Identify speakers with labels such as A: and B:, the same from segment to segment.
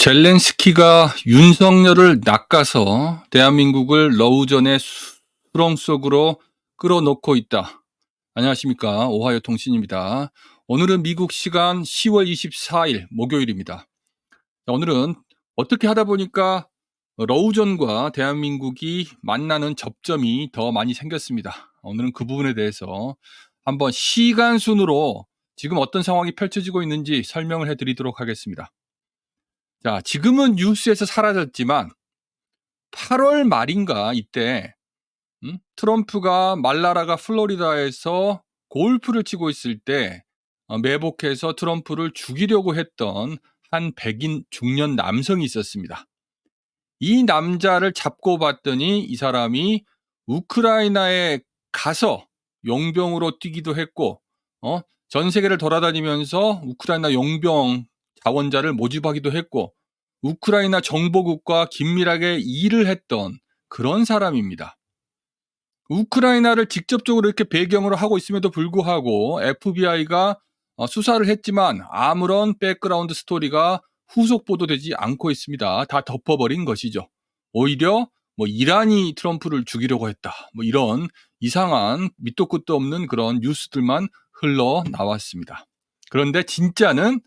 A: 젤렌스키가 윤석열을 낚아서 대한민국을 러우전의 수렁 속으로 끌어놓고 있다. 안녕하십니까. 오하이오 통신입니다. 오늘은 미국 시간 10월 24일 목요일입니다. 오늘은 어떻게 하다 보니까 러우전과 대한민국이 만나는 접점이 더 많이 생겼습니다. 오늘은 그 부분에 대해서 한번 시간 순으로 지금 어떤 상황이 펼쳐지고 있는지 설명을 해드리도록 하겠습니다. 자, 지금은 뉴스에서 사라졌지만 8월 말인가 이때 트럼프가 말라라가 플로리다에서 골프를 치고 있을 때 매복해서 트럼프를 죽이려고 했던 한 백인 중년 남성이 있었습니다. 이 남자를 잡고 봤더니 이 사람이 우크라이나에 가서 용병으로 뛰기도 했고 전 세계를 돌아다니면서 우크라이나 용병 자원자를 모집하기도 했고 우크라이나 정보국과 긴밀하게 일을 했던 그런 사람입니다. 우크라이나를 직접적으로 이렇게 배경으로 하고 있음에도 불구하고 FBI가 수사를 했지만 아무런 백그라운드 스토리가 후속 보도되지 않고 있습니다. 다 덮어버린 것이죠. 오히려 이란이 트럼프를 죽이려고 했다. 이런 이상한 밑도 끝도 없는 그런 뉴스들만 흘러나왔습니다. 그런데 진짜는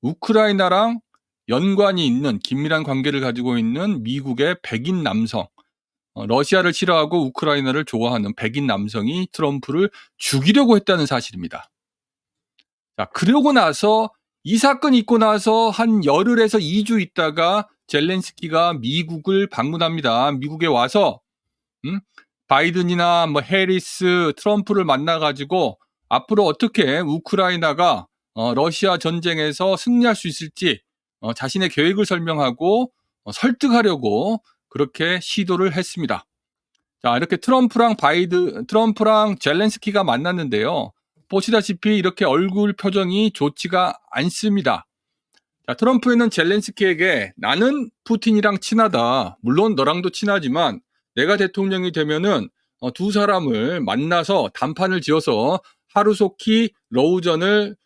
A: 우크라이나랑 연관이 있는 긴밀한 관계를 가지고 있는 미국의 백인 남성, 러시아를 싫어하고 우크라이나를 좋아하는 백인 남성이 트럼프를 죽이려고 했다는 사실입니다. 자, 그러고 나서 이 사건이 있고 나서 한 열흘에서 2주 있다가 젤렌스키가 미국을 방문합니다. 미국에 와서 바이든이나 해리스, 트럼프를 만나가지고 앞으로 어떻게 우크라이나가 러시아 전쟁에서 승리할 수 있을지 자신의 계획을 설명하고 설득하려고 그렇게 시도를 했습니다. 자, 이렇게 트럼프랑 젤렌스키가 만났는데요. 보시다시피 이렇게 얼굴 표정이 좋지가 않습니다. 자, 트럼프는 젤렌스키에게 나는 푸틴이랑 친하다. 물론 너랑도 친하지만 내가 대통령이 되면은 두 사람을 만나서 담판을 지어서 하루속히 러우전을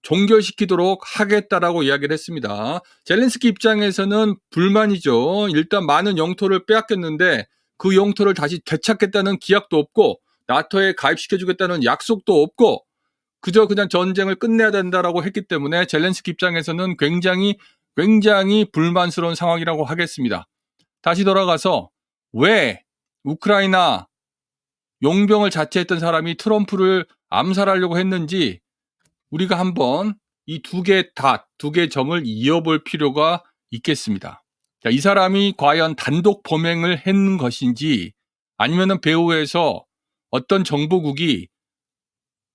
A: 종결시키도록 하겠다라고 이야기를 했습니다. 젤렌스키 입장에서는 불만이죠. 일단 많은 영토를 빼앗겼는데 그 영토를 다시 되찾겠다는 기약도 없고 나토에 가입시켜주겠다는 약속도 없고 그저 그냥 전쟁을 끝내야 된다라고 했기 때문에 젤렌스키 입장에서는 굉장히 불만스러운 상황이라고 하겠습니다. 다시 돌아가서 왜 우크라이나 용병을 자처했던 사람이 트럼프를 암살하려고 했는지 우리가 한번 이 두 개 점을 이어볼 필요가 있겠습니다. 자, 이 사람이 과연 단독 범행을 했는 것인지 아니면은 배후에서 어떤 정보국이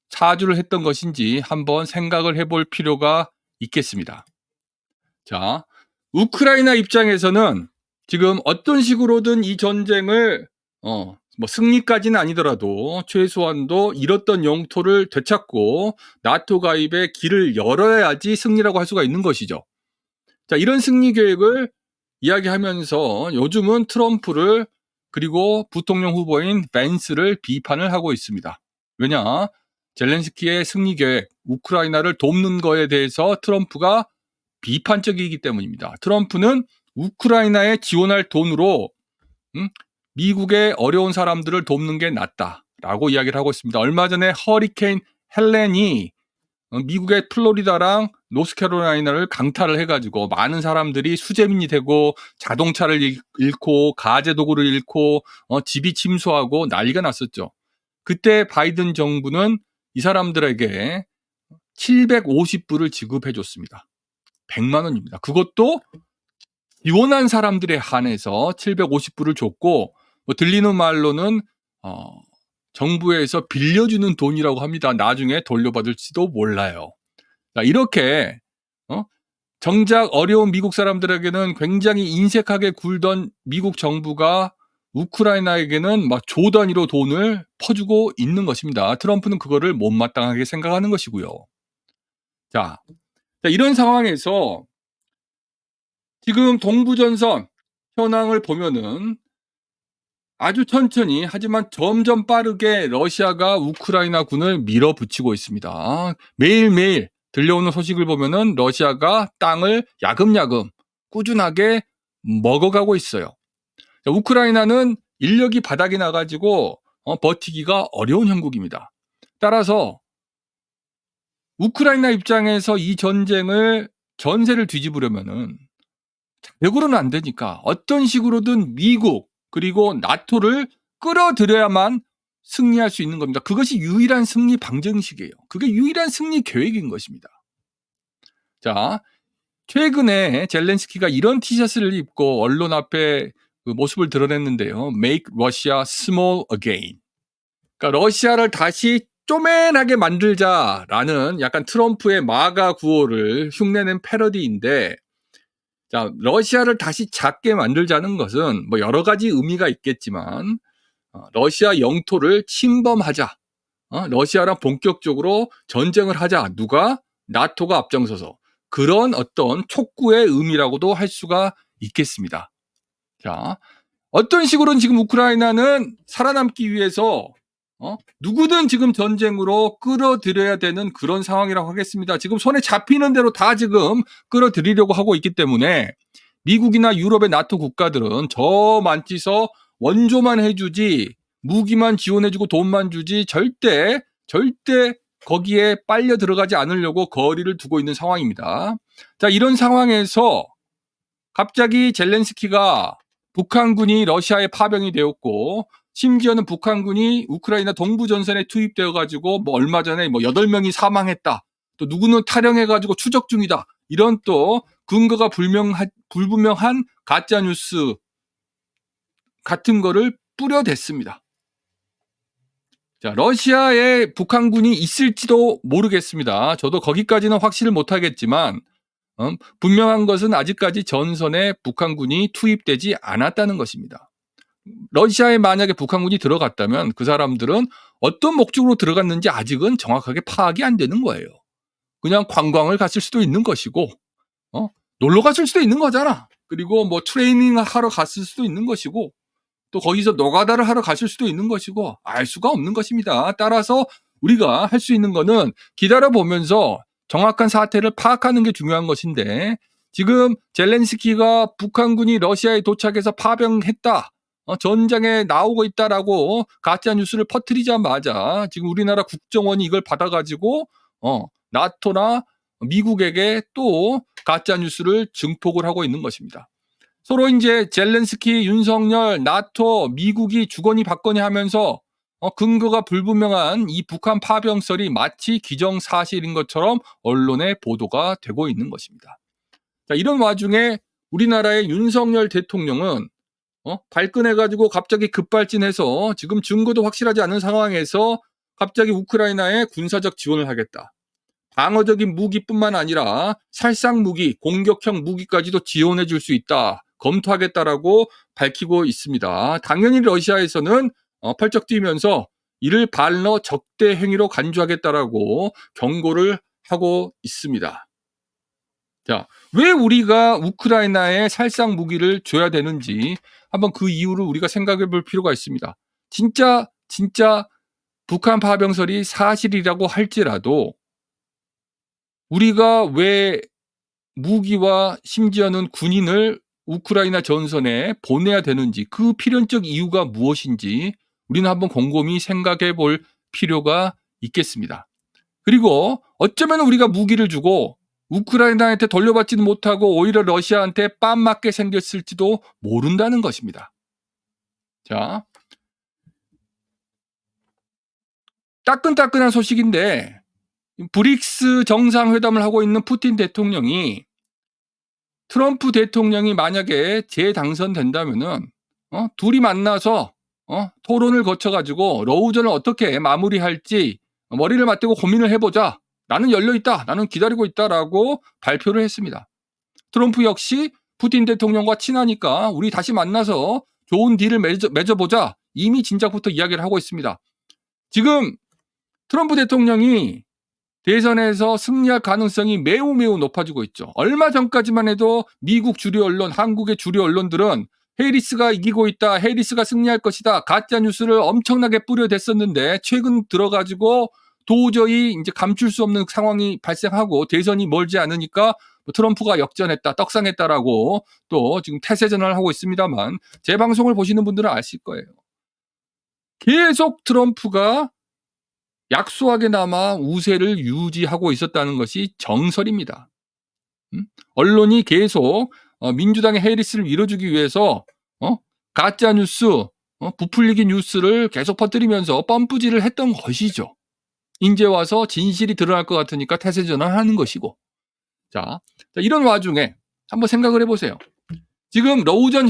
A: 사주를 했던 것인지 한번 생각을 해볼 필요가 있겠습니다. 자, 우크라이나 입장에서는 지금 어떤 식으로든 이 전쟁을 승리까지는 아니더라도 최소한도 잃었던 영토를 되찾고 나토 가입의 길을 열어야지 승리라고 할 수가 있는 것이죠. 자, 이런 승리 계획을 이야기하면서 요즘은 트럼프를 그리고 부통령 후보인 벤스를 비판을 하고 있습니다. 왜냐? 젤렌스키의 승리 계획, 우크라이나를 돕는 거에 대해서 트럼프가 비판적이기 때문입니다. 트럼프는 우크라이나에 지원할 돈으로 미국의 어려운 사람들을 돕는 게 낫다라고 이야기를 하고 있습니다. 얼마 전에 허리케인 헬렌이 미국의 플로리다랑 노스캐롤라이나를 강타를 해가지고 많은 사람들이 수재민이 되고 자동차를 잃고 가재 도구를 잃고 집이 침수하고 난리가 났었죠. 그때 바이든 정부는 이 사람들에게 750불을 지급해 줬습니다. 100만 원입니다. 그것도 지원한 사람들에 한해서 750불을 줬고 들리는 말로는 정부에서 빌려주는 돈이라고 합니다. 나중에 돌려받을지도 몰라요. 자, 이렇게 정작 어려운 미국 사람들에게는 굉장히 인색하게 굴던 미국 정부가 우크라이나에게는 조 단위로 돈을 퍼주고 있는 것입니다. 트럼프는 그거를 못마땅하게 생각하는 것이고요. 자, 이런 상황에서 지금 동부전선 현황을 보면은 아주 천천히 하지만 점점 빠르게 러시아가 우크라이나 군을 밀어붙이고 있습니다. 매일매일 들려오는 소식을 보면은 러시아가 땅을 야금야금 꾸준하게 먹어가고 있어요. 자, 우크라이나는 인력이 바닥이 나가지고 버티기가 어려운 형국입니다. 따라서 우크라이나 입장에서 이 전쟁을 전세를 뒤집으려면은 자력으로는 안 되니까 어떤 식으로든 미국 그리고 나토를 끌어들여야만 승리할 수 있는 겁니다. 그것이 유일한 승리 방정식이에요. 그게 유일한 승리 계획인 것입니다. 자, 최근에 젤렌스키가 이런 티셔츠를 입고 언론 앞에 그 모습을 드러냈는데요. Make Russia small again. 그러니까 러시아를 다시 쪼맨하게 만들자라는 약간 트럼프의 마가 구호를 흉내낸 패러디인데, 자, 러시아를 다시 작게 만들자는 것은 뭐 여러 가지 의미가 있겠지만, 러시아 영토를 침범하자, 러시아랑 본격적으로 전쟁을 하자, 누가? 나토가 앞장서서, 그런 어떤 촉구의 의미라고도 할 수가 있겠습니다. 자, 어떤 식으로는 지금 우크라이나는 살아남기 위해서 누구든 지금 전쟁으로 끌어들여야 되는 그런 상황이라고 하겠습니다. 지금 손에 잡히는 대로 다 지금 끌어들이려고 하고 있기 때문에 미국이나 유럽의 나토 국가들은 저 만지서 원조만 해주지, 무기만 지원해주고 돈만 주지 절대 거기에 빨려 들어가지 않으려고 거리를 두고 있는 상황입니다. 자, 이런 상황에서 갑자기 젤렌스키가 북한군이 러시아에 파병이 되었고, 심지어는 북한군이 우크라이나 동부 전선에 투입되어 가지고 뭐 얼마 전에 뭐 8명이 사망했다, 또 누구는 탈영해가지고 추적 중이다, 이런 또 근거가 불분명한 가짜 뉴스 같은 거를 뿌려댔습니다. 자, 러시아에 북한군이 있을지도 모르겠습니다. 저도 거기까지는 확실을 못하겠지만 분명한 것은 아직까지 전선에 북한군이 투입되지 않았다는 것입니다. 러시아에 만약에 북한군이 들어갔다면 그 사람들은 어떤 목적으로 들어갔는지 아직은 정확하게 파악이 안 되는 거예요. 그냥 관광을 갔을 수도 있는 것이고, 놀러 갔을 수도 있는 거잖아. 그리고 뭐 트레이닝 하러 갔을 수도 있는 것이고, 또 거기서 노가다를 하러 갔을 수도 있는 것이고, 알 수가 없는 것입니다. 따라서 우리가 할 수 있는 거는 기다려보면서 정확한 사태를 파악하는 게 중요한 것인데, 지금 젤렌스키가 북한군이 러시아에 도착해서 파병했다, 전장에 나오고 있다라고 가짜 뉴스를 퍼뜨리자마자 지금 우리나라 국정원이 이걸 받아가지고 나토나 미국에게 또 가짜 뉴스를 증폭을 하고 있는 것입니다. 서로 이제 젤렌스키, 윤석열, 나토, 미국이 주거니 받거니 하면서 근거가 불분명한 이 북한 파병설이 마치 기정사실인 것처럼 언론에 보도가 되고 있는 것입니다. 자, 이런 와중에 우리나라의 윤석열 대통령은 발끈해가지고 갑자기 급발진해서 지금 증거도 확실하지 않은 상황에서 갑자기 우크라이나에 군사적 지원을 하겠다, 방어적인 무기뿐만 아니라 살상 무기, 공격형 무기까지도 지원해 줄 수 있다, 검토하겠다라고 밝히고 있습니다. 당연히 러시아에서는 펄쩍 뛰면서 이를 발러 적대 행위로 간주하겠다라고 경고를 하고 있습니다. 자, 왜 우리가 우크라이나에 살상 무기를 줘야 되는지 한번 그 이유를 우리가 생각해 볼 필요가 있습니다. 진짜 북한 파병설이 사실이라고 할지라도 우리가 왜 무기와 심지어는 군인을 우크라이나 전선에 보내야 되는지, 그 필연적 이유가 무엇인지 우리는 한번 곰곰이 생각해 볼 필요가 있겠습니다. 그리고 어쩌면 우리가 무기를 주고 우크라이나한테 돌려받지는 못하고 오히려 러시아한테 빰 맞게 생겼을지도 모른다는 것입니다. 자, 따끈따끈한 소식인데, 브릭스 정상회담을 하고 있는 푸틴 대통령이 트럼프 대통령이 만약에 재당선된다면은 둘이 만나서 토론을 거쳐가지고 러우전을 어떻게 마무리할지 머리를 맞대고 고민을 해보자, 나는 열려있다, 나는 기다리고 있다라고 발표를 했습니다. 트럼프 역시 푸틴 대통령과 친하니까 우리 다시 만나서 좋은 딜을 맺어보자, 이미 진작부터 이야기를 하고 있습니다. 지금 트럼프 대통령이 대선에서 승리할 가능성이 매우 높아지고 있죠. 얼마 전까지만 해도 미국 주류 언론, 한국의 주류 언론들은 해리스가 이기고 있다, 해리스가 승리할 것이다, 가짜 뉴스를 엄청나게 뿌려댔었는데 최근 들어가지고 도저히 이제 감출 수 없는 상황이 발생하고 대선이 멀지 않으니까 트럼프가 역전했다, 떡상했다라고 또 지금 태세 전환을 하고 있습니다만 제 방송을 보시는 분들은 아실 거예요. 계속 트럼프가 약소하게나마 우세를 유지하고 있었다는 것이 정설입니다. 언론이 계속 민주당의 해리스를 밀어주기 위해서 가짜 뉴스, 부풀리기 뉴스를 계속 퍼뜨리면서 펌프질을 했던 것이죠. 이제 와서 진실이 드러날 것 같으니까 태세 전환하는 것이고. 자, 이런 와중에 한번 생각을 해보세요. 지금 러우전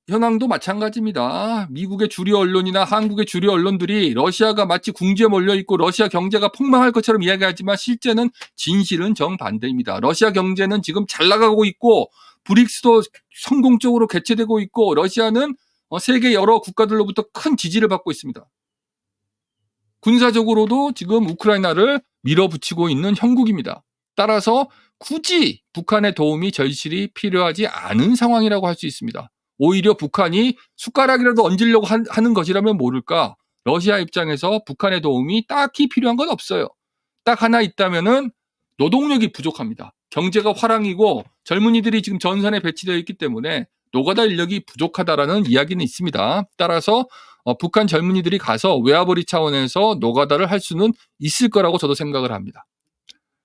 A: 현황도 마찬가지입니다. 미국의 주류 언론이나 한국의 주류 언론들이 러시아가 마치 궁지에 몰려있고 러시아 경제가 폭망할 것처럼 이야기하지만 실제는 진실은 정반대입니다. 러시아 경제는 지금 잘 나가고 있고 브릭스도 성공적으로 개최되고 있고 러시아는 세계 여러 국가들로부터 큰 지지를 받고 있습니다. 군사적으로도 지금 우크라이나를 밀어붙이고 있는 형국입니다. 따라서 굳이 북한의 도움이 절실히 필요하지 않은 상황이라고 할 수 있습니다. 오히려 북한이 숟가락이라도 얹으려고 하는 것이라면 모를까. 러시아 입장에서 북한의 도움이 딱히 필요한 건 없어요. 딱 하나 있다면은 노동력이 부족합니다. 경제가 화랑이고 젊은이들이 지금 전선에 배치되어 있기 때문에 노가다 인력이 부족하다라는 이야기는 있습니다. 따라서 북한 젊은이들이 가서 외화벌이 차원에서 노가다를 할 수는 있을 거라고 저도 생각을 합니다.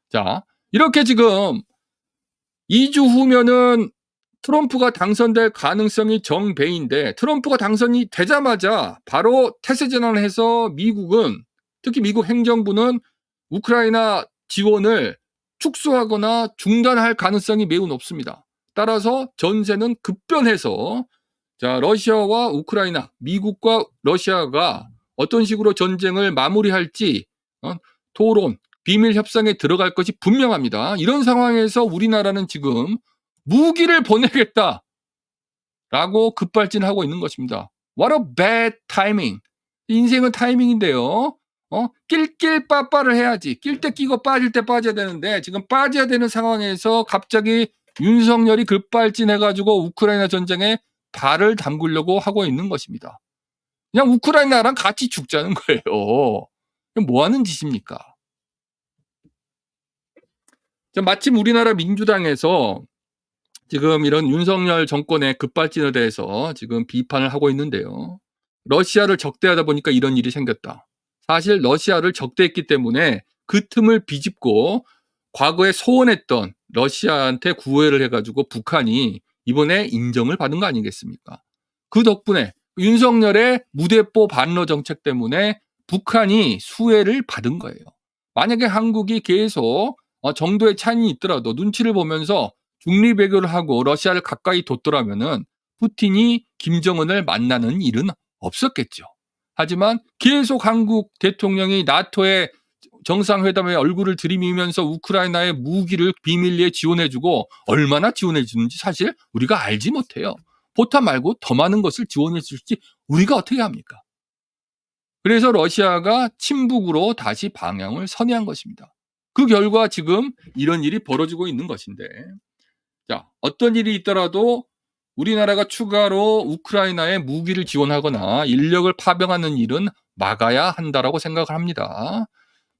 A: 자, 이렇게 지금 2주 후면은 트럼프가 당선될 가능성이 정배인데 트럼프가 당선이 되자마자 바로 태세 전환을 해서 미국은 특히 미국 행정부는 우크라이나 지원을 축소하거나 중단할 가능성이 매우 높습니다. 따라서 전세는 급변해서 자, 러시아와 우크라이나, 미국과 러시아가 어떤 식으로 전쟁을 마무리할지 토론, 비밀 협상에 들어갈 것이 분명합니다. 이런 상황에서 우리나라는 지금 무기를 보내겠다라고 급발진하고 있는 것입니다. What a bad timing. 인생은 타이밍인데요. 낄낄 빠빠를 해야지. 낄 때 끼고 빠질 때 빠져야 되는데 지금 빠져야 되는 상황에서 갑자기 윤석열이 급발진해가지고 우크라이나 전쟁에 발을 담그려고 하고 있는 것입니다. 그냥 우크라이나랑 같이 죽자는 거예요. 뭐 하는 짓입니까? 마침 우리나라 민주당에서 지금 이런 윤석열 정권의 급발진에 대해서 지금 비판을 하고 있는데요. 러시아를 적대하다 보니까 이런 일이 생겼다. 사실 러시아를 적대했기 때문에 그 틈을 비집고 과거에 소원했던 러시아한테 구애를 해가지고 북한이 이번에 인정을 받은 거 아니겠습니까? 그 덕분에 윤석열의 무대뽀 반러 정책 때문에 북한이 수혜를 받은 거예요. 만약에 한국이 계속 정도의 차이는 있더라도 눈치를 보면서 중립 외교를 하고 러시아를 가까이 뒀더라면은 푸틴이 김정은을 만나는 일은 없었겠죠. 하지만 계속 한국 대통령이 나토의 정상회담에 얼굴을 들이미면서 우크라이나에 무기를 비밀리에 지원해주고 얼마나 지원해주는지 사실 우리가 알지 못해요. 포탄 말고 더 많은 것을 지원해줄지 우리가 어떻게 합니까? 그래서 러시아가 친북으로 다시 방향을 선회한 것입니다. 그 결과 지금 이런 일이 벌어지고 있는 것인데 자, 어떤 일이 있더라도 우리나라가 추가로 우크라이나에 무기를 지원하거나 인력을 파병하는 일은 막아야 한다라고 생각을 합니다.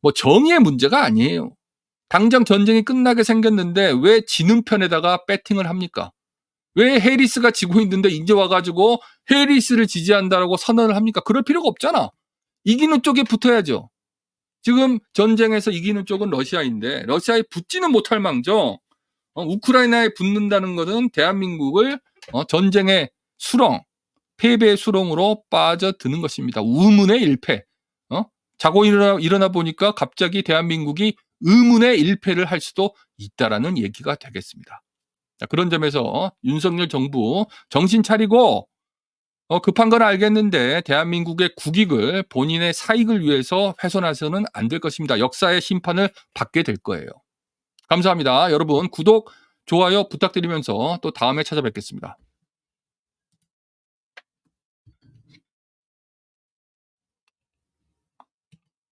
A: 뭐 정의의 문제가 아니에요. 당장 전쟁이 끝나게 생겼는데 왜 지는 편에다가 배팅을 합니까? 왜 해리스가 지고 있는데 이제 와가지고 해리스를 지지한다라고 선언을 합니까? 그럴 필요가 없잖아. 이기는 쪽에 붙어야죠. 지금 전쟁에서 이기는 쪽은 러시아인데 러시아에 붙지는 못할 망정 우크라이나에 붙는다는 것은 대한민국을 전쟁의 수렁, 패배의 수렁으로 빠져드는 것입니다. 의문의 일패. 자고 일어나 보니까 갑자기 대한민국이 의문의 일패를 할 수도 있다라는 얘기가 되겠습니다. 자, 그런 점에서 윤석열 정부 정신 차리고 급한 건 알겠는데 대한민국의 국익을 본인의 사익을 위해서 훼손해서는 안 될 것입니다. 역사의 심판을 받게 될 거예요. 감사합니다. 여러분 구독, 좋아요 부탁드리면서 또 다음에 찾아뵙겠습니다.